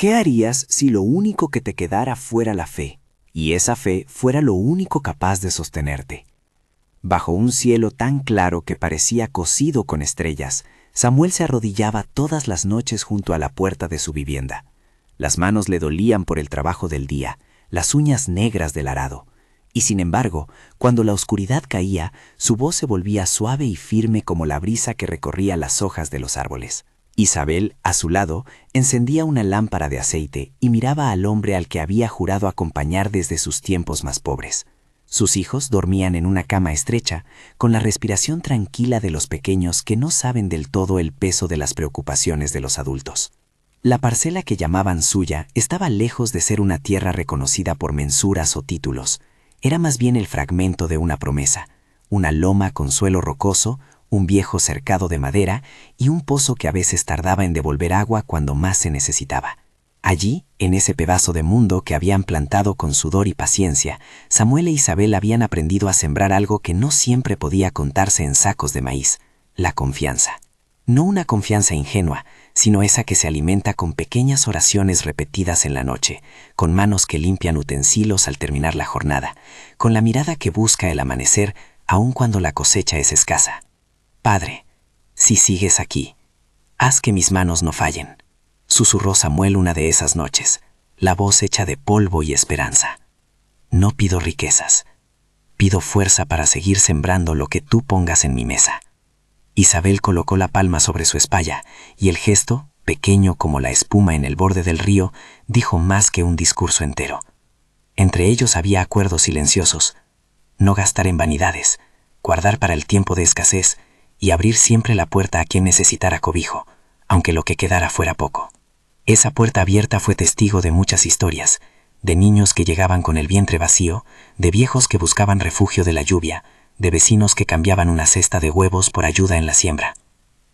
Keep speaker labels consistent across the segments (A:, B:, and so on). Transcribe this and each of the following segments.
A: ¿Qué harías si lo único que te quedara fuera la fe, y esa fe fuera lo único capaz de sostenerte? Bajo un cielo tan claro que parecía cosido con estrellas, Samuel se arrodillaba todas las noches junto a la puerta de su vivienda. Las manos le dolían por el trabajo del día, las uñas negras del arado. Y sin embargo, cuando la oscuridad caía, su voz se volvía suave y firme como la brisa que recorría las hojas de los árboles. Isabel, a su lado, encendía una lámpara de aceite y miraba al hombre al que había jurado acompañar desde sus tiempos más pobres. Sus hijos dormían en una cama estrecha, con la respiración tranquila de los pequeños que no saben del todo el peso de las preocupaciones de los adultos. La parcela que llamaban suya estaba lejos de ser una tierra reconocida por mensuras o títulos. Era más bien el fragmento de una promesa, una loma con suelo rocoso, un viejo cercado de madera y un pozo que a veces tardaba en devolver agua cuando más se necesitaba. Allí, en ese pedazo de mundo que habían plantado con sudor y paciencia, Samuel e Isabel habían aprendido a sembrar algo que no siempre podía contarse en sacos de maíz: la confianza. No una confianza ingenua, sino esa que se alimenta con pequeñas oraciones repetidas en la noche, con manos que limpian utensilios al terminar la jornada, con la mirada que busca el amanecer aun cuando la cosecha es escasa. Padre, si sigues aquí, haz que mis manos no fallen, susurró Samuel una de esas noches, la voz hecha de polvo y esperanza. No pido riquezas, pido fuerza para seguir sembrando lo que tú pongas en mi mesa. Isabel colocó la palma sobre su espalla y el gesto, pequeño como la espuma en el borde del río, dijo más que un discurso entero. Entre ellos había acuerdos silenciosos: no gastar en vanidades, guardar para el tiempo de escasez y abrir siempre la puerta a quien necesitara cobijo, aunque lo que quedara fuera poco. Esa puerta abierta fue testigo de muchas historias, de niños que llegaban con el vientre vacío, de viejos que buscaban refugio de la lluvia, de vecinos que cambiaban una cesta de huevos por ayuda en la siembra.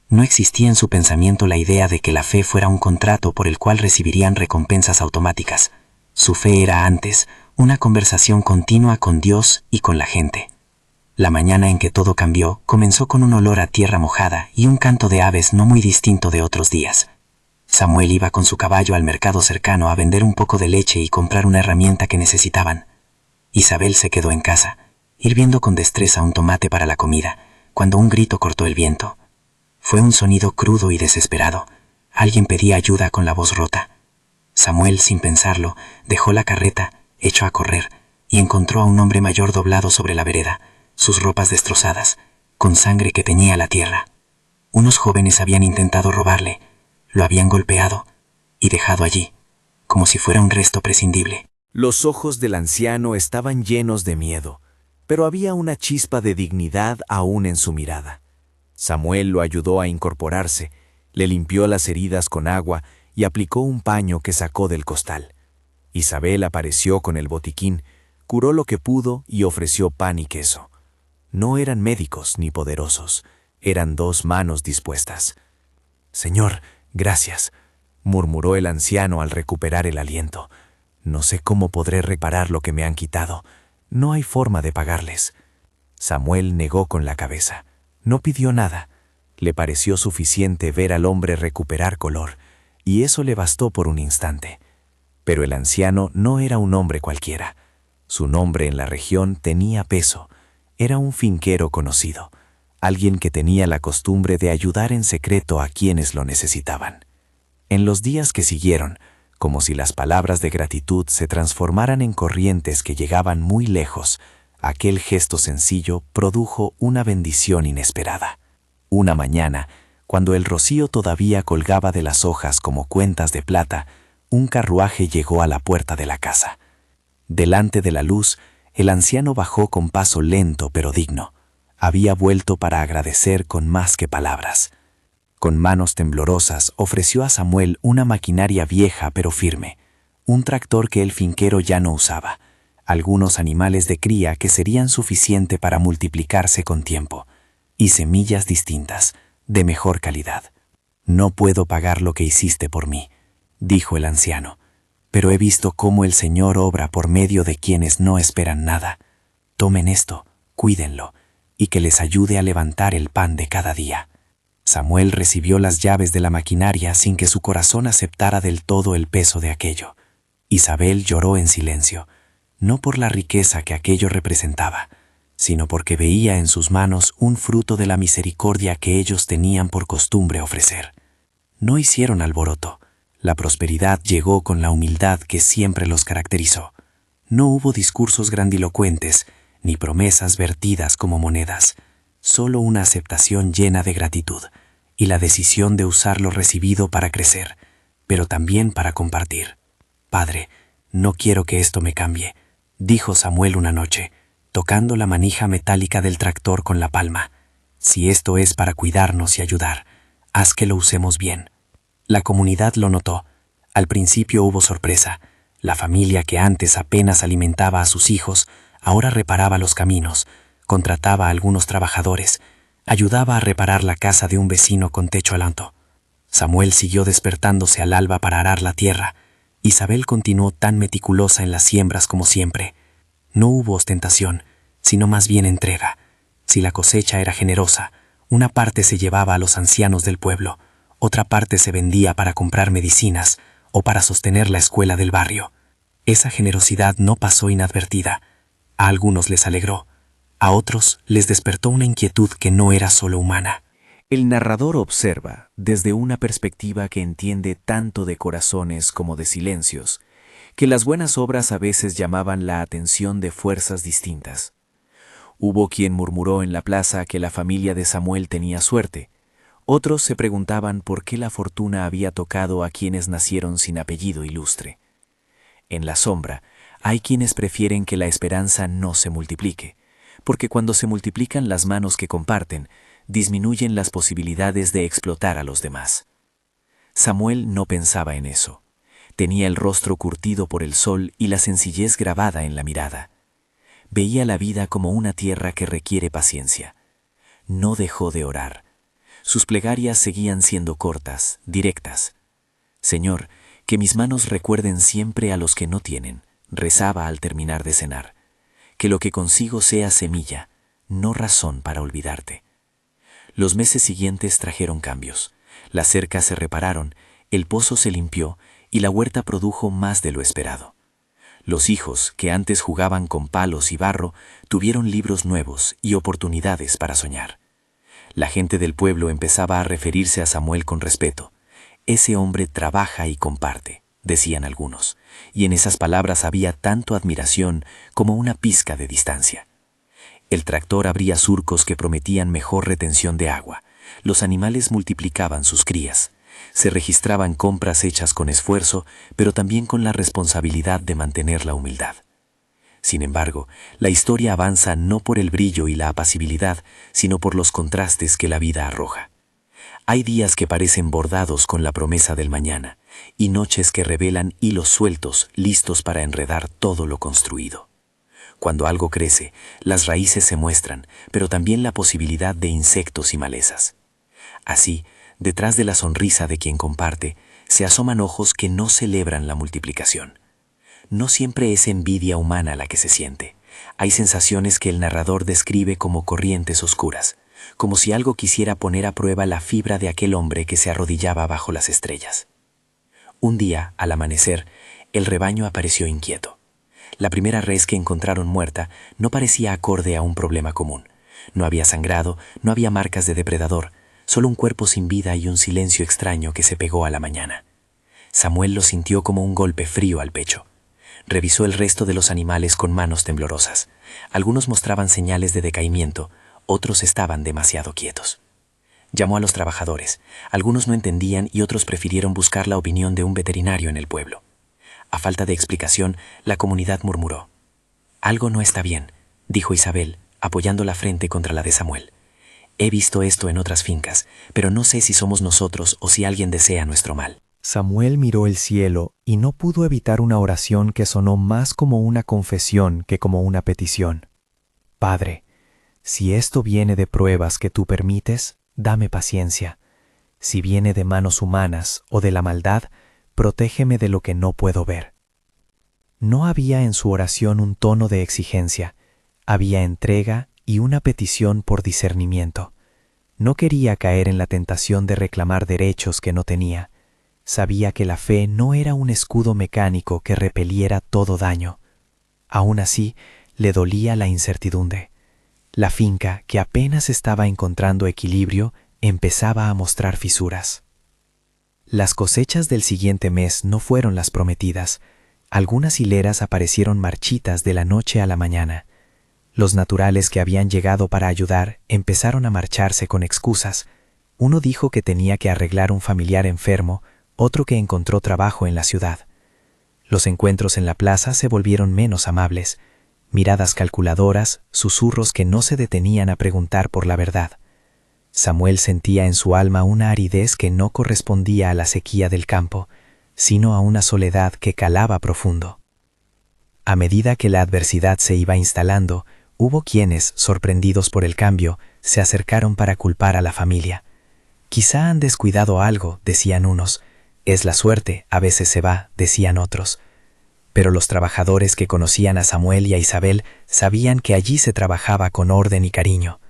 A: No existía en su pensamiento la idea de que la fe fuera un contrato por el cual recibirían recompensas automáticas. Su fe era antes una conversación continua con Dios y con la gente. La mañana en que todo cambió comenzó con un olor a tierra mojada y un canto de aves no muy distinto de otros días. Samuel iba con su caballo al mercado cercano a vender un poco de leche y comprar una herramienta que necesitaban. Isabel se quedó en casa, hirviendo con destreza un tomate para la comida, cuando un grito cortó el viento. Fue un sonido crudo y desesperado. Alguien pedía ayuda con la voz rota. Samuel, sin pensarlo, dejó la carreta, echó a correr, y encontró a un hombre mayor doblado sobre la vereda, sus ropas destrozadas, con sangre que teñía la tierra. Unos jóvenes habían intentado robarle, lo habían golpeado y dejado allí, como si fuera un resto prescindible.
B: Los ojos del anciano estaban llenos de miedo, pero había una chispa de dignidad aún en su mirada. Samuel lo ayudó a incorporarse, le limpió las heridas con agua y aplicó un paño que sacó del costal. Isabel apareció con el botiquín, curó lo que pudo y ofreció pan y queso. No eran médicos ni poderosos, eran 2 manos dispuestas. «Señor, gracias», murmuró el anciano al recuperar el aliento. «No sé cómo podré reparar lo que me han quitado. No hay forma de pagarles». Samuel negó con la cabeza. No pidió nada. Le pareció suficiente ver al hombre recuperar color, y eso le bastó por un instante. Pero el anciano no era un hombre cualquiera. Su nombre en la región tenía peso. Era un finquero conocido, alguien que tenía la costumbre de ayudar en secreto a quienes lo necesitaban. En los días que siguieron, como si las palabras de gratitud se transformaran en corrientes que llegaban muy lejos, aquel gesto sencillo produjo una bendición inesperada. Una mañana, cuando el rocío todavía colgaba de las hojas como cuentas de plata, un carruaje llegó a la puerta de la casa. Delante de la luz, el anciano bajó con paso lento pero digno. Había vuelto para agradecer con más que palabras. Con manos temblorosas ofreció a Samuel una maquinaria vieja pero firme, un tractor que el finquero ya no usaba, algunos animales de cría que serían suficiente para multiplicarse con tiempo, y semillas distintas, de mejor calidad. «No puedo pagar lo que hiciste por mí», dijo el anciano, «pero he visto cómo el Señor obra por medio de quienes no esperan nada. Tomen esto, cuídenlo, y que les ayude a levantar el pan de cada día».
A: Samuel recibió las llaves de la maquinaria sin que su corazón aceptara del todo el peso de aquello. Isabel lloró en silencio, no por la riqueza que aquello representaba, sino porque veía en sus manos un fruto de la misericordia que ellos tenían por costumbre ofrecer. No hicieron alboroto. La prosperidad llegó con la humildad que siempre los caracterizó. No hubo discursos grandilocuentes, ni promesas vertidas como monedas, solo una aceptación llena de gratitud y la decisión de usar lo recibido para crecer, pero también para compartir. «Padre, no quiero que esto me cambie», dijo Samuel una noche, tocando la manija metálica del tractor con la palma. «Si esto es para cuidarnos y ayudar, haz que lo usemos bien». La comunidad lo notó. Al principio hubo sorpresa. La familia que antes apenas alimentaba a sus hijos, ahora reparaba los caminos, contrataba a algunos trabajadores, ayudaba a reparar la casa de un vecino con techo alto. Samuel siguió despertándose al alba para arar la tierra. Isabel continuó tan meticulosa en las siembras como siempre. No hubo ostentación, sino más bien entrega. Si la cosecha era generosa, una parte se llevaba a los ancianos del pueblo, otra parte se vendía para comprar medicinas o para sostener la escuela del barrio. Esa generosidad no pasó inadvertida. A algunos les alegró, a otros les despertó una inquietud que no era solo humana.
B: El narrador observa, desde una perspectiva que entiende tanto de corazones como de silencios, que las buenas obras a veces llamaban la atención de fuerzas distintas. Hubo quien murmuró en la plaza que la familia de Samuel tenía suerte. Otros se preguntaban por qué la fortuna había tocado a quienes nacieron sin apellido ilustre. En la sombra, hay quienes prefieren que la esperanza no se multiplique, porque cuando se multiplican las manos que comparten, disminuyen las posibilidades de explotar a los demás. Samuel no pensaba en eso. Tenía el rostro curtido por el sol y la sencillez grabada en la mirada. Veía la vida como una tierra que requiere paciencia. No dejó de orar. Sus plegarias seguían siendo cortas, directas. «Señor, que mis manos recuerden siempre a los que no tienen», rezaba al terminar de cenar. «Que lo que consigo sea semilla, no razón para olvidarte». Los meses siguientes trajeron cambios. Las cercas se repararon, el pozo se limpió y la huerta produjo más de lo esperado. Los hijos, que antes jugaban con palos y barro, tuvieron libros nuevos y oportunidades para soñar. La gente del pueblo empezaba a referirse a Samuel con respeto. «Ese hombre trabaja y comparte», decían algunos, y en esas palabras había tanto admiración como una pizca de distancia. El tractor abría surcos que prometían mejor retención de agua. Los animales multiplicaban sus crías. Se registraban compras hechas con esfuerzo, pero también con la responsabilidad de mantener la humildad. Sin embargo, la historia avanza no por el brillo y la apacibilidad, sino por los contrastes que la vida arroja. Hay días que parecen bordados con la promesa del mañana, y noches que revelan hilos sueltos, listos para enredar todo lo construido. Cuando algo crece, las raíces se muestran, pero también la posibilidad de insectos y malezas. Así, detrás de la sonrisa de quien comparte, se asoman ojos que no celebran la multiplicación. No siempre es envidia humana la que se siente. Hay sensaciones que el narrador describe como corrientes oscuras, como si algo quisiera poner a prueba la fibra de aquel hombre que se arrodillaba bajo las estrellas. Un día, al amanecer, el rebaño apareció inquieto. La primera res que encontraron muerta no parecía acorde a un problema común. No había sangrado, no había marcas de depredador, solo un cuerpo sin vida y un silencio extraño que se pegó a la mañana. Samuel lo sintió como un golpe frío al pecho. Revisó el resto de los animales con manos temblorosas. Algunos mostraban señales de decaimiento, otros estaban demasiado quietos. Llamó a los trabajadores. Algunos no entendían y otros prefirieron buscar la opinión de un veterinario en el pueblo. A falta de explicación, la comunidad murmuró. «Algo no está bien», dijo Isabel, apoyando la frente contra la de Samuel. «He visto esto en otras fincas, pero no sé si somos nosotros o si alguien desea nuestro mal».
C: Samuel miró el cielo y no pudo evitar una oración que sonó más como una confesión que como una petición. «Padre, si esto viene de pruebas que tú permites, dame paciencia. Si viene de manos humanas o de la maldad, protégeme de lo que no puedo ver». No había en su oración un tono de exigencia, había entrega y una petición por discernimiento. No quería caer en la tentación de reclamar derechos que no tenía. Sabía que la fe no era un escudo mecánico que repeliera todo daño. Aún así, le dolía la incertidumbre. La finca, que apenas estaba encontrando equilibrio, empezaba a mostrar fisuras. Las cosechas del siguiente mes no fueron las prometidas. Algunas hileras aparecieron marchitas de la noche a la mañana. Los naturales que habían llegado para ayudar empezaron a marcharse con excusas. Uno dijo que tenía que arreglar un familiar enfermo, otro que encontró trabajo en la ciudad. Los encuentros en la plaza se volvieron menos amables. Miradas calculadoras, susurros que no se detenían a preguntar por la verdad. Samuel sentía en su alma una aridez que no correspondía a la sequía del campo, sino a una soledad que calaba profundo. A medida que la adversidad se iba instalando, hubo quienes, sorprendidos por el cambio, se acercaron para culpar a la familia. Quizá han descuidado algo, decían unos. Es la suerte, a veces se va, decían otros. Pero los trabajadores que conocían a Samuel y a Isabel sabían que allí se trabajaba con orden y cariño.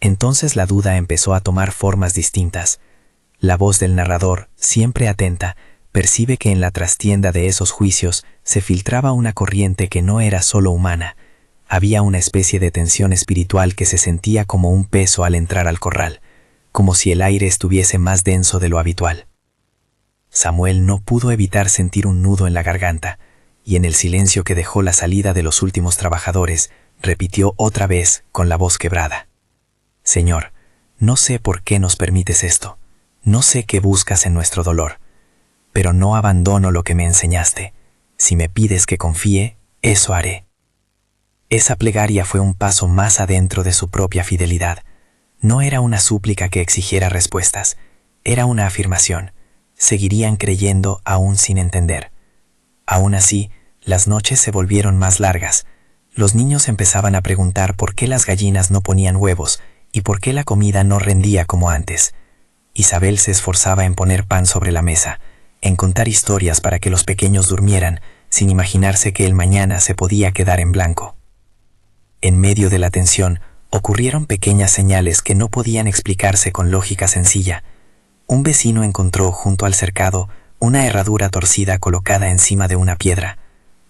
C: Entonces la duda empezó a tomar formas distintas. La voz del narrador, siempre atenta, percibe que en la trastienda de esos juicios se filtraba una corriente que no era solo humana. Había una especie de tensión espiritual que se sentía como un peso al entrar al corral, como si el aire estuviese más denso de lo habitual. Samuel no pudo evitar sentir un nudo en la garganta, y en el silencio que dejó la salida de los últimos trabajadores, repitió otra vez con la voz quebrada: Señor, no sé por qué nos permites esto, no sé qué buscas en nuestro dolor, pero no abandono lo que me enseñaste. Si me pides que confíe, eso haré. Esa plegaria fue un paso más adentro de su propia fidelidad. No era una súplica que exigiera respuestas, era una afirmación. Seguirían creyendo aún sin entender. Aún así, las noches se volvieron más largas. Los niños empezaban a preguntar por qué las gallinas no ponían huevos y por qué la comida no rendía como antes. Isabel se esforzaba en poner pan sobre la mesa, en contar historias para que los pequeños durmieran, sin imaginarse que el mañana se podía quedar en blanco. En medio de la tensión, ocurrieron pequeñas señales que no podían explicarse con lógica sencilla. Un vecino encontró junto al cercado una herradura torcida colocada encima de una piedra.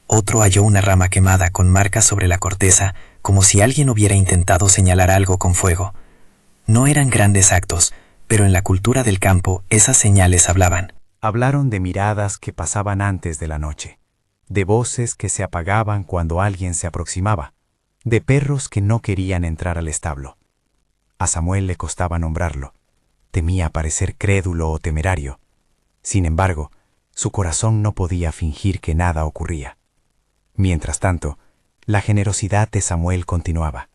C: Otro halló una rama quemada con marcas sobre la corteza, como si alguien hubiera intentado señalar algo con fuego. No eran grandes actos, pero en la cultura del campo esas señales hablaban.
B: Hablaron de miradas que pasaban antes de la noche, de voces que se apagaban cuando alguien se aproximaba, de perros que no querían entrar al establo. A Samuel le costaba nombrarlo. Temía parecer crédulo o temerario. Sin embargo, su corazón no podía fingir que nada ocurría. Mientras tanto, la generosidad de Samuel continuaba.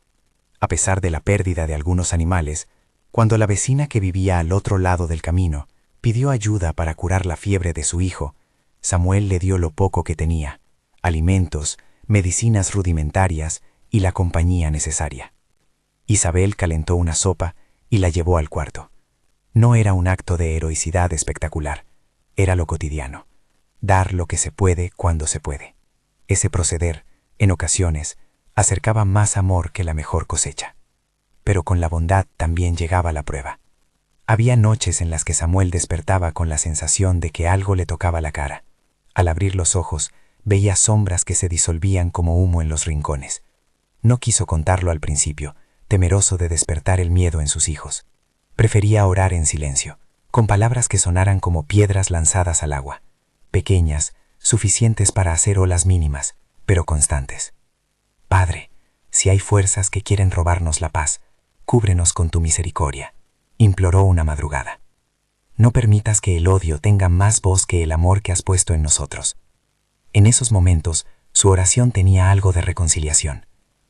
B: A pesar de la pérdida de algunos animales, cuando la vecina que vivía al otro lado del camino pidió ayuda para curar la fiebre de su hijo, Samuel le dio lo poco que tenía: alimentos, medicinas rudimentarias y la compañía necesaria. Isabel calentó una sopa y la llevó al cuarto. No era un acto de heroicidad espectacular, era lo cotidiano: dar lo que se puede cuando se puede. Ese proceder, en ocasiones, acercaba más amor que la mejor cosecha. Pero con la bondad también llegaba la prueba. Había noches en las que Samuel despertaba con la sensación de que algo le tocaba la cara. Al abrir los ojos, veía sombras que se disolvían como humo en los rincones. No quiso contarlo al principio, temeroso de despertar el miedo en sus hijos. Prefería orar en silencio, con palabras que sonaran como piedras lanzadas al agua, pequeñas, suficientes para hacer olas mínimas, pero constantes. Padre, si hay fuerzas que quieren robarnos la paz, cúbrenos con tu misericordia, imploró una madrugada. No permitas que el odio tenga más voz que el amor que has puesto en nosotros. En esos momentos, su oración tenía algo de reconciliación.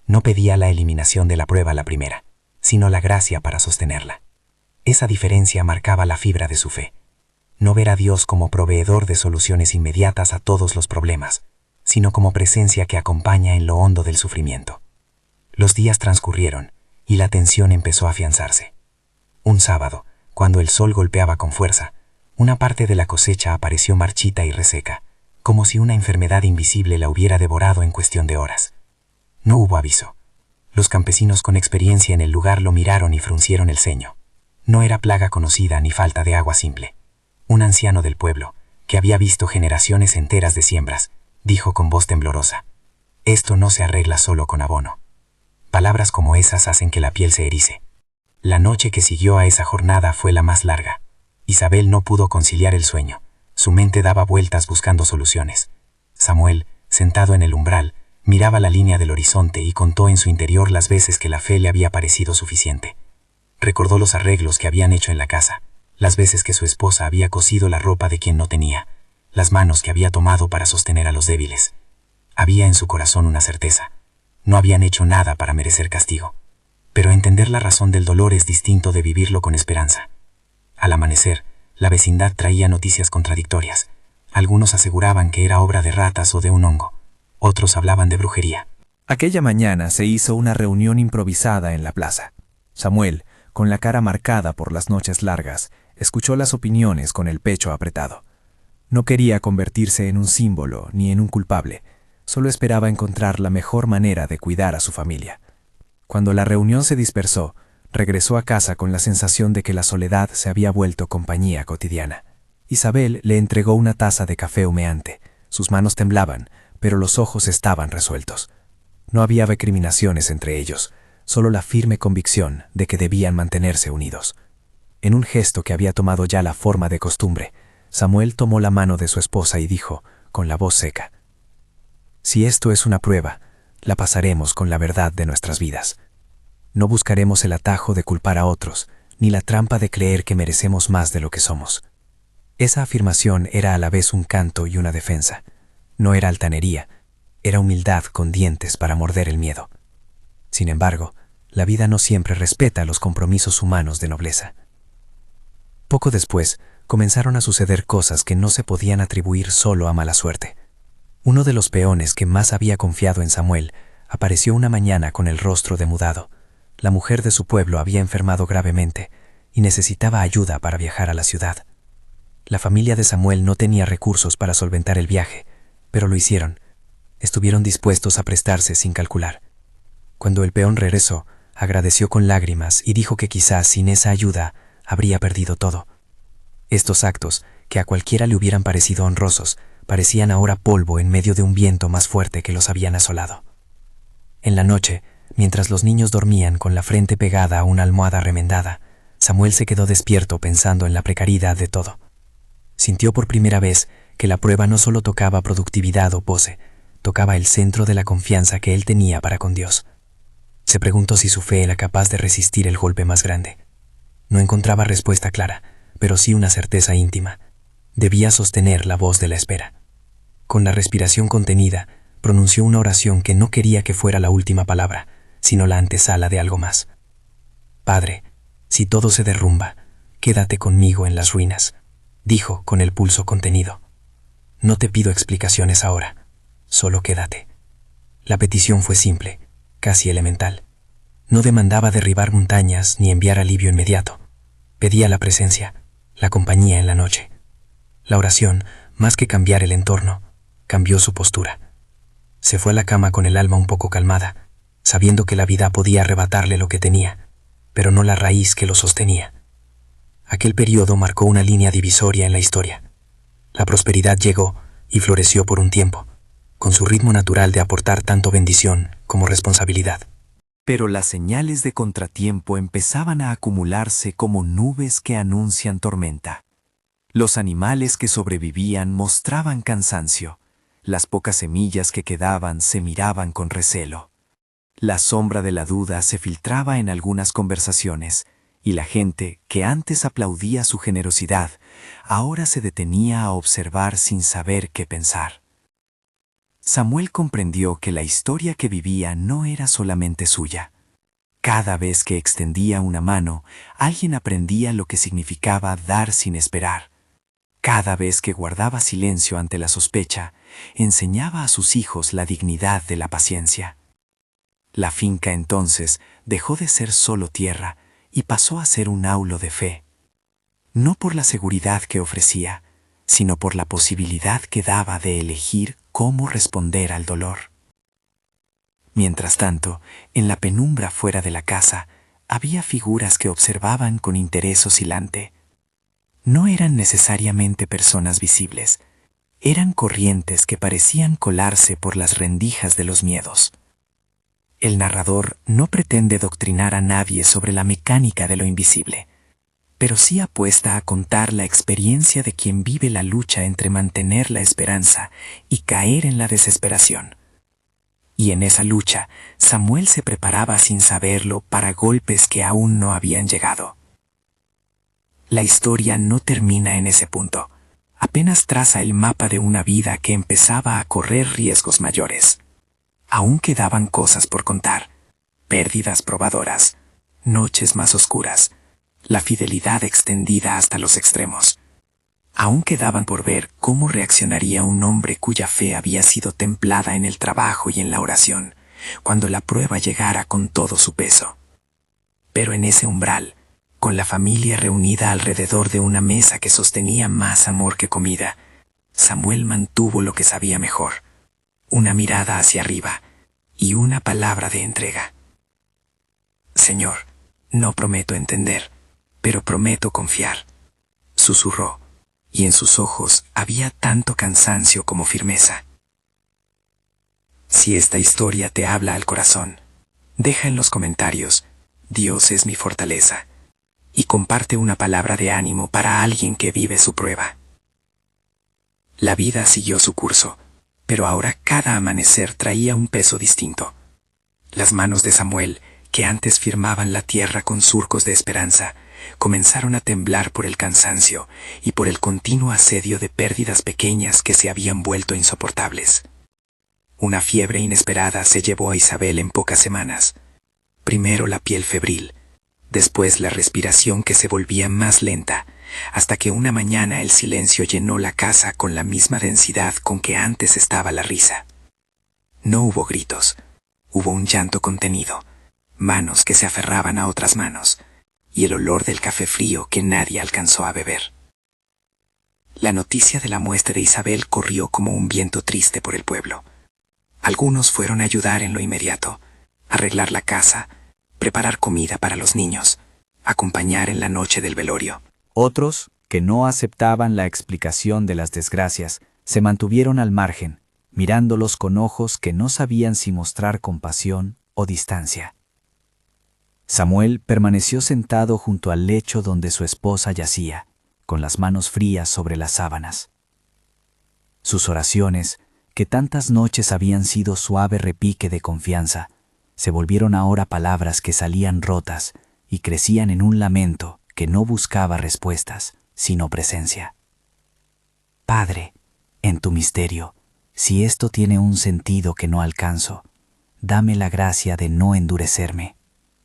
B: No pedía la eliminación de la prueba la primera, sino la gracia para sostenerla. Esa diferencia marcaba la fibra de su fe. No ver a Dios como proveedor de soluciones inmediatas a todos los problemas, sino como presencia que acompaña en lo hondo del sufrimiento. Los días transcurrieron y la tensión empezó a afianzarse. Un sábado, cuando el sol golpeaba con fuerza, una parte de la cosecha apareció marchita y reseca, como si una enfermedad invisible la hubiera devorado en cuestión de horas. No hubo aviso. Los campesinos con experiencia en el lugar lo miraron y fruncieron el ceño.
D: No era plaga conocida ni falta de agua simple. Un anciano del pueblo, que había visto generaciones enteras de siembras, dijo con voz temblorosa: «Esto no se arregla solo con abono». Palabras como esas hacen que la piel se erice. La noche que siguió a esa jornada fue la más larga. Isabel no pudo conciliar el sueño. Su mente daba vueltas buscando soluciones. Samuel, sentado en el umbral, miraba la línea del horizonte y contó en su interior las veces que la fe le había parecido suficiente. Recordó los arreglos que habían hecho en la casa, las veces que su esposa había cosido la ropa de quien no tenía, las manos que había tomado para sostener a los débiles. Había en su corazón una certeza: no habían hecho nada para merecer castigo. Pero entender la razón del dolor es distinto de vivirlo con esperanza. Al amanecer, la vecindad traía noticias contradictorias. Algunos aseguraban que era obra de ratas o de un hongo. Otros hablaban de brujería.
C: Aquella mañana se hizo una reunión improvisada en la plaza. Samuel, con la cara marcada por las noches largas, escuchó las opiniones con el pecho apretado. No quería convertirse en un símbolo ni en un culpable, solo esperaba encontrar la mejor manera de cuidar a su familia. Cuando la reunión se dispersó, regresó a casa con la sensación de que la soledad se había vuelto compañía cotidiana. Isabel le entregó una taza de café humeante. Sus manos temblaban, pero los ojos estaban resueltos. No había recriminaciones entre ellos, solo la firme convicción de que debían mantenerse unidos. En un gesto que había tomado ya la forma de costumbre, Samuel tomó la mano de su esposa y dijo, con la voz seca: «Si esto es una prueba, la pasaremos con la verdad de nuestras vidas. No buscaremos el atajo de culpar a otros, ni la trampa de creer que merecemos más de lo que somos». Esa afirmación era a la vez un canto y una defensa. No era altanería, era humildad con dientes para morder el miedo. Sin embargo, la vida no siempre respeta los compromisos humanos de nobleza. Poco después, comenzaron a suceder cosas que no se podían atribuir solo a mala suerte. Uno de los peones que más había confiado en Samuel apareció una mañana con el rostro demudado. La mujer de su pueblo había enfermado gravemente y necesitaba ayuda para viajar a la ciudad. La familia de Samuel no tenía recursos para solventar el viaje, pero lo hicieron. Estuvieron dispuestos a prestarse sin calcular. Cuando el peón regresó, agradeció con lágrimas y dijo que quizás sin esa ayuda habría perdido todo. Estos actos, que a cualquiera le hubieran parecido honrosos, parecían ahora polvo en medio de un viento más fuerte que los habían asolado. En la noche, mientras los niños dormían con la frente pegada a una almohada remendada, Samuel se quedó despierto pensando en la precariedad de todo. Sintió por primera vez que la prueba no solo tocaba productividad o pose, tocaba el centro de la confianza que él tenía para con Dios. Se preguntó si su fe era capaz de resistir el golpe más grande. No encontraba respuesta clara, pero sí una certeza íntima. Debía sostener la voz de la espera. Con la respiración contenida, pronunció una oración que no quería que fuera la última palabra, sino la antesala de algo más. «Padre, si todo se derrumba, quédate conmigo en las ruinas», dijo con el pulso contenido. «No te pido explicaciones ahora, solo quédate». La petición fue simple, casi elemental. No demandaba derribar montañas ni enviar alivio inmediato. Pedía la presencia, la compañía en la noche. La oración, más que cambiar el entorno, cambió su postura. Se fue a la cama con el alma un poco calmada, sabiendo que la vida podía arrebatarle lo que tenía, pero no la raíz que lo sostenía. Aquel periodo marcó una línea divisoria en la historia. La prosperidad llegó y floreció por un tiempo, con su ritmo natural de aportar tanto bendición como responsabilidad.
B: Pero las señales de contratiempo empezaban a acumularse como nubes que anuncian tormenta. Los animales que sobrevivían mostraban cansancio. Las pocas semillas que quedaban se miraban con recelo. La sombra de la duda se filtraba en algunas conversaciones, y la gente, que antes aplaudía su generosidad, ahora se detenía a observar sin saber qué pensar. Samuel comprendió que la historia que vivía no era solamente suya. Cada vez que extendía una mano, alguien aprendía lo que significaba dar sin esperar. Cada vez que guardaba silencio ante la sospecha, enseñaba a sus hijos la dignidad de la paciencia. La finca entonces dejó de ser solo tierra y pasó a ser un aulo de fe. No por la seguridad que ofrecía, sino por la posibilidad que daba de elegir cómo responder al dolor. Mientras tanto, en la penumbra fuera de la casa,
A: había figuras que observaban con interés oscilante. No eran necesariamente personas visibles, eran corrientes que parecían colarse por las rendijas de los miedos. El narrador no pretende doctrinar a nadie sobre la mecánica de lo invisible, pero sí apuesta a contar la experiencia de quien vive la lucha entre mantener la esperanza y caer en la desesperación. Y en esa lucha, Samuel se preparaba sin saberlo para golpes que aún no habían llegado. La historia no termina en ese punto. Apenas traza el mapa de una vida que empezaba a correr riesgos mayores. Aún quedaban cosas por contar, pérdidas probadoras, noches más oscuras, la fidelidad extendida hasta los extremos. Aún quedaban por ver cómo reaccionaría un hombre cuya fe había sido templada en el trabajo y en la oración, cuando la prueba llegara con todo su peso. Pero en ese umbral, con la familia reunida alrededor de una mesa que sostenía más amor que comida, Samuel mantuvo lo que sabía mejor: una mirada hacia arriba y una palabra de entrega. «Señor, no prometo entender, pero prometo confiar», susurró, y en sus ojos había tanto cansancio como firmeza. Si esta historia te habla al corazón, deja en los comentarios «Dios es mi fortaleza» y comparte una palabra de ánimo para alguien que vive su prueba. La vida siguió su curso, pero ahora cada amanecer traía un peso distinto. Las manos de Samuel, que antes firmaban la tierra con surcos de esperanza, comenzaron a temblar por el cansancio y por el continuo asedio de pérdidas pequeñas que se habían vuelto insoportables. Una fiebre inesperada se llevó a Isabel en pocas semanas. Primero la piel febril, después la respiración que se volvía más lenta, hasta que una mañana el silencio llenó la casa con la misma densidad con que antes estaba la risa. No hubo gritos, hubo un llanto contenido, manos que se aferraban a otras manos, y el olor del café frío que nadie alcanzó a beber. La noticia de la muerte de Isabel corrió como un viento triste por el pueblo. Algunos fueron a ayudar en lo inmediato, arreglar la casa, preparar comida para los niños, acompañar en la noche del velorio.
C: Otros, que no aceptaban la explicación de las desgracias, se mantuvieron al margen, mirándolos con ojos que no sabían si mostrar compasión o distancia. Samuel permaneció sentado junto al lecho donde su esposa yacía, con las manos frías sobre las sábanas. Sus oraciones, que tantas noches habían sido suave repique de confianza, se volvieron ahora palabras que salían rotas y crecían en un lamento que no buscaba respuestas, sino presencia. Padre, en tu misterio, si esto tiene un sentido que no alcanzo, dame la gracia de no endurecerme,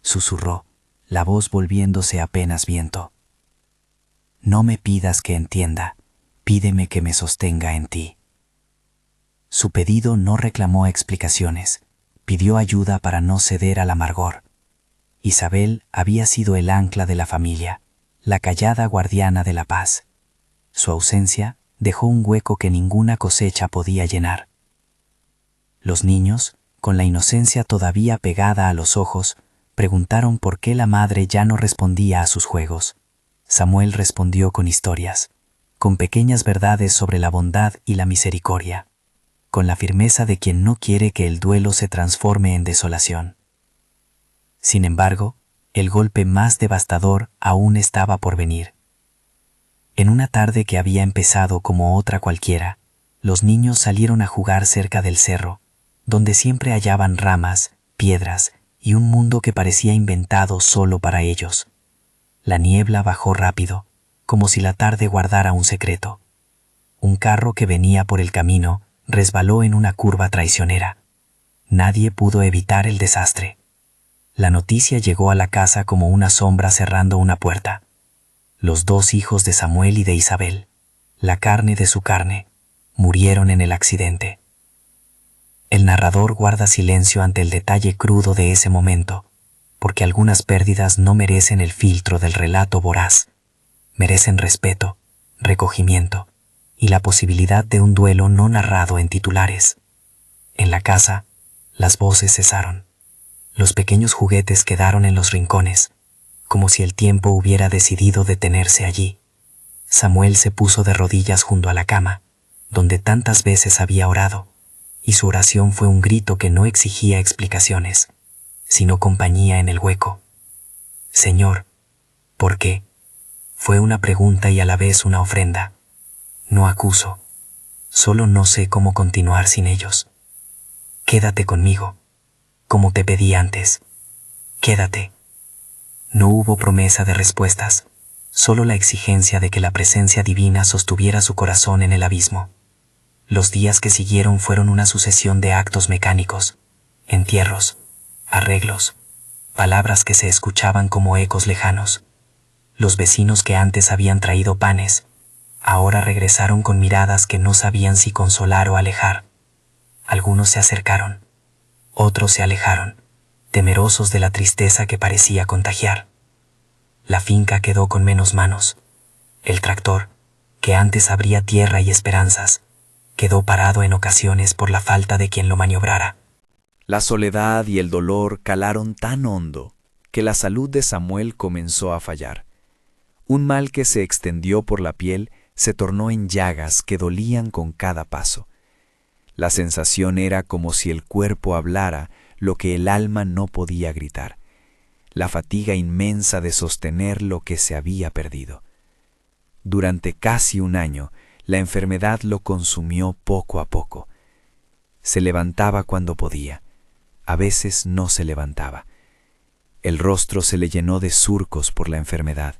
C: susurró, la voz volviéndose apenas viento. No me pidas que entienda, pídeme que me sostenga en ti. Su pedido no reclamó explicaciones, pidió ayuda para no ceder al amargor. Isabel había sido el ancla de la familia, la callada guardiana de la paz. Su ausencia dejó un hueco que ninguna cosecha podía llenar. Los niños, con la inocencia todavía pegada a los ojos, preguntaron por qué la madre ya no respondía a sus juegos. Samuel respondió con historias, con pequeñas verdades sobre la bondad y la misericordia, con la firmeza de quien no quiere que el duelo se transforme en desolación. Sin embargo, el golpe más devastador aún estaba por venir. En una tarde que había empezado como otra cualquiera, los niños salieron a jugar cerca del cerro, donde siempre hallaban ramas, piedras y un mundo que parecía inventado solo para ellos. La niebla bajó rápido, como si la tarde guardara un secreto. Un carro que venía por el camino resbaló en una curva traicionera. Nadie pudo evitar el desastre. La noticia llegó a la casa como una sombra cerrando una puerta. Los dos hijos de Samuel y de Isabel, la carne de su carne, murieron en el accidente. El narrador guarda silencio ante el detalle crudo de ese momento, porque algunas pérdidas no merecen el filtro del relato voraz. Merecen respeto, recogimiento y la posibilidad de un duelo no narrado en titulares. En la casa, las voces cesaron. Los pequeños juguetes quedaron en los rincones
D: como si el tiempo hubiera decidido detenerse allí. Samuel se puso de rodillas junto a la cama, donde tantas veces había orado, y su oración fue un grito que no exigía explicaciones, sino compañía en el hueco. Señor, ¿por qué? Fue una pregunta y a la vez una ofrenda. No acuso, solo no sé cómo continuar sin ellos. Quédate conmigo, como te pedí antes. Quédate. No hubo promesa de respuestas, solo la exigencia de que la presencia divina sostuviera su corazón en el abismo. Los días que siguieron fueron una sucesión de actos mecánicos, entierros, arreglos, palabras que se escuchaban como ecos lejanos. Los vecinos que antes habían traído panes, ahora regresaron con miradas que no sabían si consolar o alejar. Algunos se acercaron, otros se alejaron, temerosos de la tristeza que parecía contagiar. La finca quedó con menos manos. El tractor, que antes abría tierra y esperanzas, quedó parado en ocasiones por la falta de quien lo maniobrara.
B: La soledad y el dolor calaron tan hondo que la salud de Samuel comenzó a fallar. Un mal que se extendió por la piel se tornó en llagas que dolían con cada paso. La sensación era como si el cuerpo hablara lo que el alma no podía gritar, la fatiga inmensa de sostener lo que se había perdido. Durante casi un año, la enfermedad lo consumió poco a poco. Se levantaba cuando podía, a veces no se levantaba. El rostro se le llenó de surcos por la enfermedad,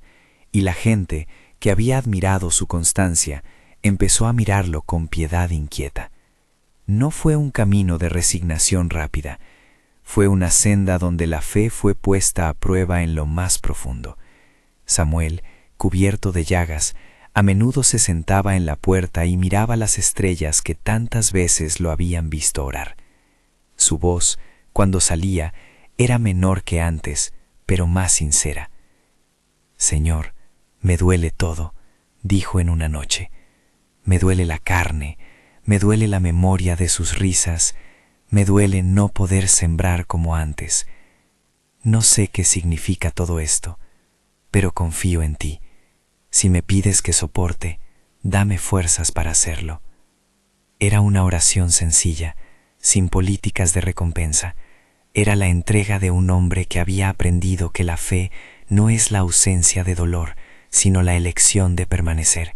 B: y la gente, que había admirado su constancia, empezó a mirarlo con piedad inquieta. No fue un camino de resignación rápida, fue una senda donde la fe fue puesta a prueba en lo más profundo. Samuel, cubierto de llagas, a menudo se sentaba en la puerta y miraba las estrellas que tantas veces lo habían visto orar. Su voz, cuando salía, era menor que antes, pero más sincera. «Señor, me duele todo», dijo en una noche. «Me duele la carne, me duele la memoria de sus risas, me duele no poder sembrar como antes. No sé qué significa todo esto, pero confío en ti. Si me pides que soporte, dame fuerzas para hacerlo». Era una oración sencilla, sin políticas de recompensa. Era la entrega de un hombre que había aprendido que la fe no es la ausencia de dolor, sino la elección de permanecer.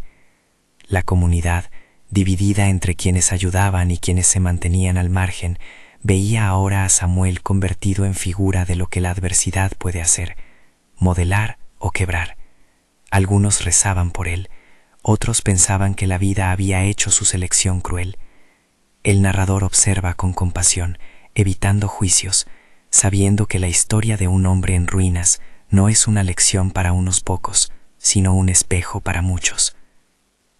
B: La comunidad, dividida entre quienes ayudaban y quienes se mantenían al margen, veía ahora a Samuel convertido en figura de lo que la adversidad puede hacer, modelar o quebrar. Algunos rezaban por él, otros pensaban que la vida había hecho su selección cruel. El narrador observa con compasión, evitando juicios, sabiendo que la historia de un hombre en ruinas no es una lección para unos pocos, sino un espejo para muchos.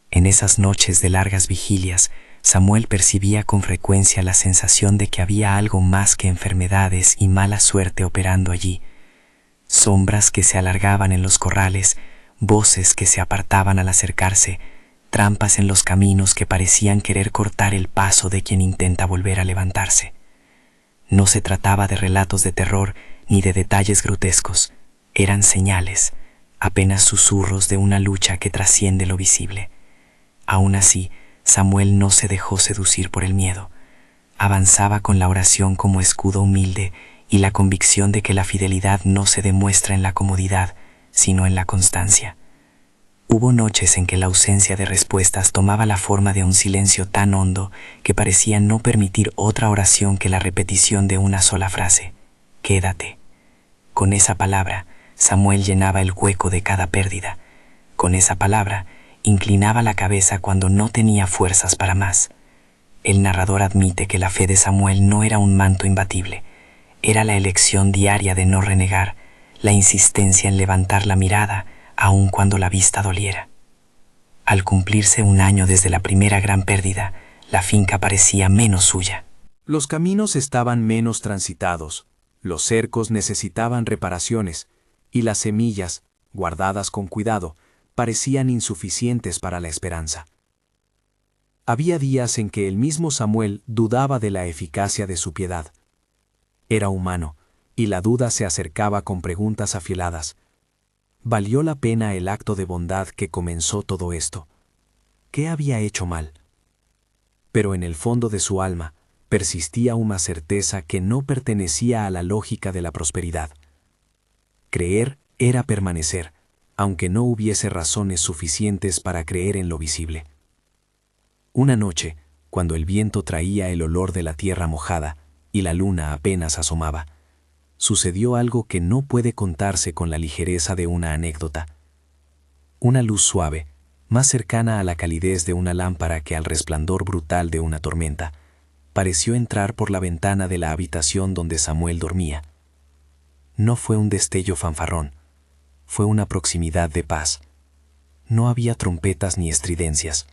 B: En esas noches de largas vigilias, Samuel percibía con frecuencia la sensación de que había algo más que enfermedades y mala suerte operando allí. Sombras que se alargaban en los corrales, voces que se apartaban al acercarse, trampas en los caminos que parecían querer cortar el paso de quien intenta volver a levantarse. No se trataba de relatos de terror ni de detalles grotescos, eran señales, apenas susurros de una lucha que trasciende lo visible. Aún así, Samuel no se dejó seducir por el miedo. Avanzaba con la oración como escudo humilde y la convicción de que la fidelidad no se demuestra en la comodidad, sino en la constancia. Hubo noches en que la ausencia de respuestas tomaba la forma de un silencio tan hondo que parecía no permitir otra oración que la repetición de una sola frase: «Quédate». Con esa palabra, Samuel llenaba el hueco de cada pérdida. Con esa palabra, inclinaba la cabeza cuando no tenía fuerzas para más. El narrador admite que la fe de Samuel no era un manto imbatible, era la elección diaria de no renegar, la insistencia en levantar la mirada, aun cuando la vista doliera. Al cumplirse un año desde la primera gran pérdida, la finca parecía menos suya. Los caminos estaban menos transitados, los cercos necesitaban reparaciones, y las semillas, guardadas con cuidado, parecían insuficientes para la esperanza. Había días en que el mismo Samuel dudaba de la eficacia de su piedad. Era humano, y la duda se acercaba con preguntas afiladas: ¿Valió la pena el acto de bondad que comenzó todo esto? ¿Qué había hecho mal? Pero en el fondo de su alma persistía una certeza que no pertenecía a la lógica de la prosperidad. Creer era permanecer, aunque no hubiese razones suficientes para creer en lo visible. Una noche, cuando el viento traía el olor de la tierra mojada y la luna apenas asomaba, sucedió algo que no puede contarse con la ligereza de una anécdota. Una luz suave, más cercana a la calidez de una lámpara que al resplandor brutal de una tormenta, pareció entrar por la ventana de la habitación donde Samuel dormía. No fue un destello fanfarrón, fue una proximidad de paz. No había trompetas ni estridencias.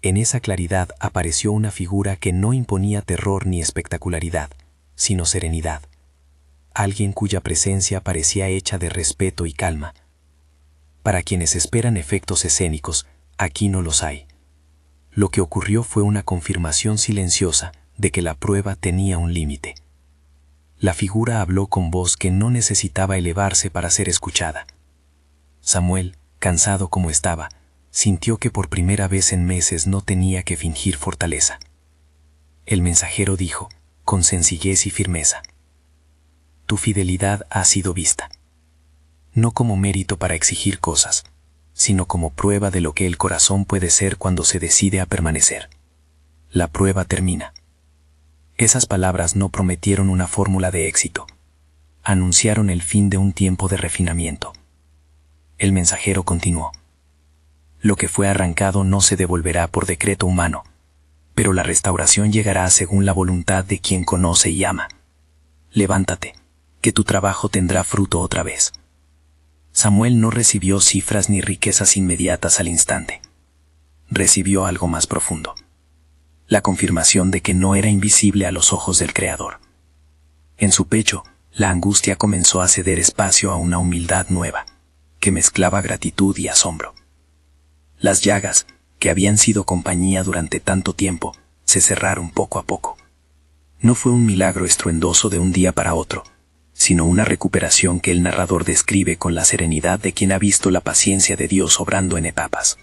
B: En esa claridad apareció una figura que no imponía terror ni espectacularidad, sino serenidad. Alguien cuya presencia parecía hecha de respeto y calma. Para quienes esperan efectos escénicos, aquí no los hay. Lo que ocurrió fue una confirmación silenciosa de que la prueba tenía un límite. La figura habló con voz que no necesitaba elevarse para ser escuchada. Samuel, cansado como estaba, sintió que por primera vez en meses no tenía que fingir fortaleza. El mensajero dijo, con sencillez y firmeza: tu fidelidad ha sido vista. No como mérito para exigir cosas, sino como prueba de lo que el corazón puede ser cuando se decide a permanecer. La prueba termina. Esas palabras no prometieron una fórmula de éxito. Anunciaron el fin de un tiempo de refinamiento. El mensajero continuó: lo que fue arrancado no se devolverá por decreto humano, pero la restauración llegará según la voluntad de quien conoce y ama. Levántate, que tu trabajo tendrá fruto otra vez. Samuel no recibió cifras ni riquezas inmediatas al instante. Recibió algo más profundo: la confirmación de que no era invisible a los ojos del Creador. En su pecho, la angustia comenzó a ceder espacio a una humildad nueva, que mezclaba gratitud y asombro. Las llagas, que habían sido compañía durante tanto tiempo, se cerraron poco a poco. No fue un milagro estruendoso de un día para otro, sino una recuperación que el narrador describe con la serenidad de quien ha visto la paciencia de Dios obrando en etapas.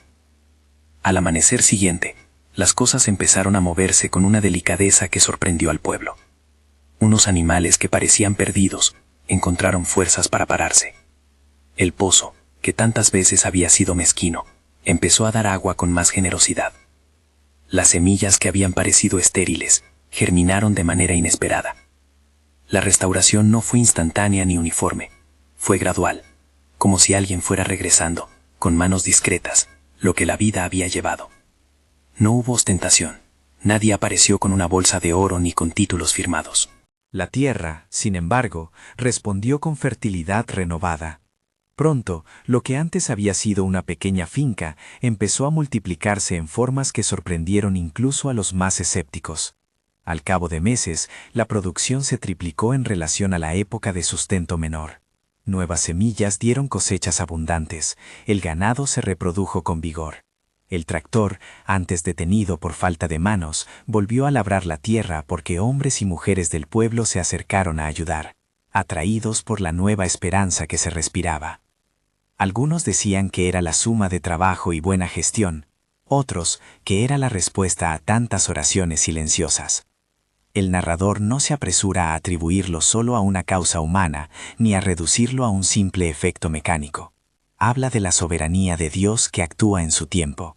B: Al amanecer siguiente, las cosas empezaron a moverse con una delicadeza que sorprendió al pueblo. Unos animales que parecían perdidos encontraron fuerzas para pararse. El pozo, que tantas veces había sido mezquino, empezó a dar agua con más generosidad. Las semillas que habían parecido estériles germinaron de manera inesperada. La restauración no fue instantánea ni uniforme, fue gradual, como si alguien fuera regresando, con manos discretas, lo que la vida había llevado. No hubo ostentación, nadie apareció con una bolsa de oro ni con títulos firmados.
C: La tierra, sin embargo, respondió con fertilidad renovada. Pronto, lo que antes había sido una pequeña finca empezó a multiplicarse en formas que sorprendieron incluso a los más escépticos. Al cabo de meses, la producción se triplicó en relación a la época de sustento menor. Nuevas semillas dieron cosechas abundantes, el ganado se reprodujo con vigor. El tractor, antes detenido por falta de manos, volvió a labrar la tierra porque hombres y mujeres del pueblo se acercaron a ayudar, atraídos por la nueva esperanza que se respiraba. Algunos decían que era la suma de trabajo y buena gestión, otros que era la respuesta a tantas oraciones silenciosas. El narrador no se apresura a atribuirlo solo a una causa humana, ni a reducirlo a un simple efecto mecánico. Habla de la soberanía de Dios que actúa en su tiempo.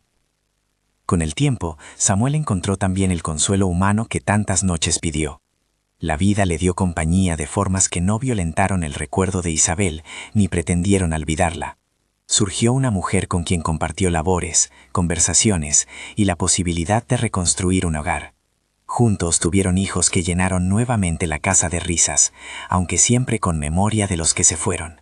C: Con el tiempo, Samuel encontró también el consuelo humano que tantas noches pidió. La vida le dio compañía de formas que no violentaron el recuerdo de Isabel, ni pretendieron olvidarla. Surgió una mujer con quien compartió labores, conversaciones y la posibilidad de reconstruir un hogar. Juntos tuvieron hijos que llenaron nuevamente la casa de risas, aunque siempre con memoria de los que se fueron.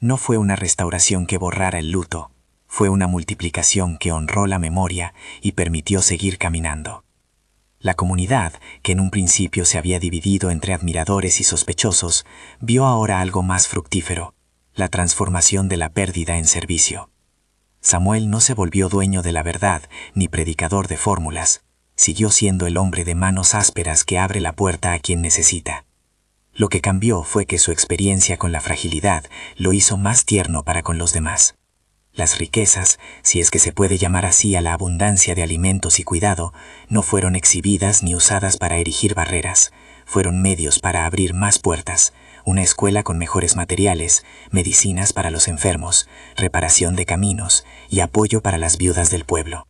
C: No fue una restauración que borrara el luto, fue una multiplicación que honró la memoria y permitió seguir caminando. La comunidad, que en un principio se había dividido entre admiradores y sospechosos, vio ahora algo más fructífero, la transformación de la pérdida en servicio. Samuel no se volvió dueño de la verdad ni predicador de fórmulas, siguió siendo el hombre de manos ásperas que abre la puerta a quien necesita.
D: Lo que cambió fue que su experiencia con la fragilidad lo hizo más tierno para con los demás. Las riquezas, si es que se puede llamar así a la abundancia de alimentos y cuidado, no fueron exhibidas ni usadas para erigir barreras, fueron medios para abrir más puertas, una escuela con mejores materiales, medicinas para los enfermos, reparación de caminos y apoyo para las viudas del pueblo.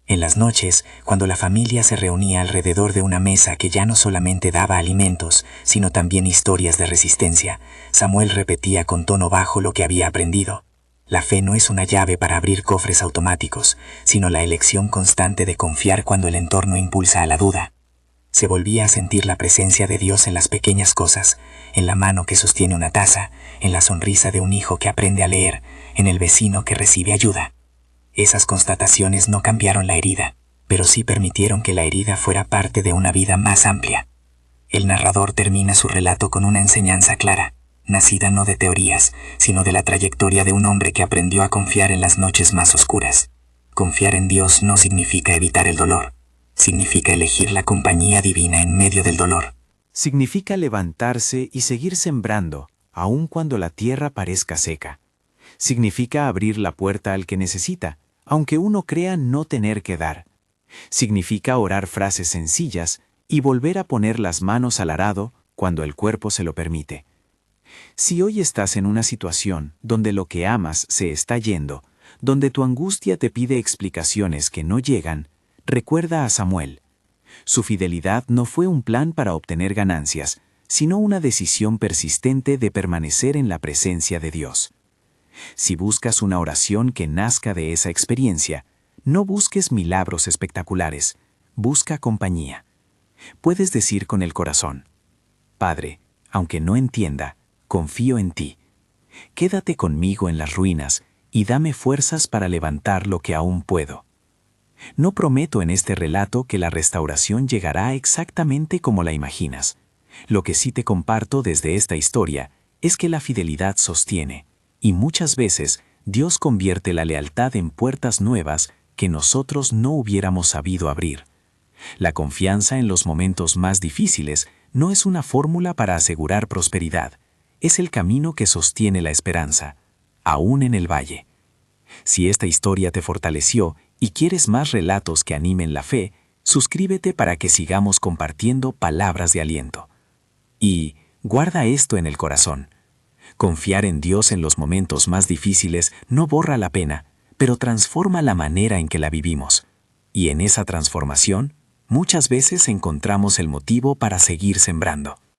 D: En las noches, cuando la familia se reunía alrededor de una mesa que ya no solamente daba alimentos, sino también historias de resistencia, Samuel repetía con tono bajo lo que había aprendido. La fe no es una llave para abrir cofres automáticos, sino la elección constante de confiar cuando el entorno impulsa a la duda. Se volvía a sentir la presencia de Dios en las pequeñas cosas, en la mano que sostiene una taza, en la sonrisa de un hijo que aprende a leer, en el vecino que recibe ayuda. Esas constataciones no cambiaron la herida, pero sí permitieron que la herida fuera parte de una vida más amplia. El narrador termina su relato con una enseñanza clara, nacida no de teorías, sino de la trayectoria de un hombre que aprendió a confiar en las noches más oscuras. Confiar en Dios no significa evitar el dolor, significa elegir la compañía divina en medio del dolor.
C: Significa levantarse y seguir sembrando, aun cuando la tierra parezca seca. Significa abrir la puerta al que necesita, aunque uno crea no tener que dar. Significa orar frases sencillas y volver a poner las manos al arado cuando el cuerpo se lo permite. Si hoy estás en una situación donde lo que amas se está yendo, donde tu angustia te pide explicaciones que no llegan, recuerda a Samuel. Su fidelidad no fue un plan para obtener ganancias, sino una decisión persistente de permanecer en la presencia de Dios. Si buscas una oración que nazca de esa experiencia, no busques milagros espectaculares, busca compañía. Puedes decir con el corazón: Padre, aunque no entienda, confío en ti. Quédate conmigo en las ruinas y dame fuerzas para levantar lo que aún puedo. No prometo en este relato que la restauración llegará exactamente como la imaginas. Lo que sí te comparto desde esta historia es que la fidelidad sostiene, y muchas veces Dios convierte la lealtad en puertas nuevas que nosotros no hubiéramos sabido abrir. La confianza en los momentos más difíciles no es una fórmula para asegurar prosperidad, es el camino que sostiene la esperanza, aún en el valle. Si esta historia te fortaleció y quieres más relatos que animen la fe, suscríbete para que sigamos compartiendo palabras de aliento. Y guarda esto en el corazón. Confiar en Dios en los momentos más difíciles no borra la pena, pero transforma la manera en que la vivimos. Y en esa transformación, muchas veces encontramos el motivo para seguir sembrando.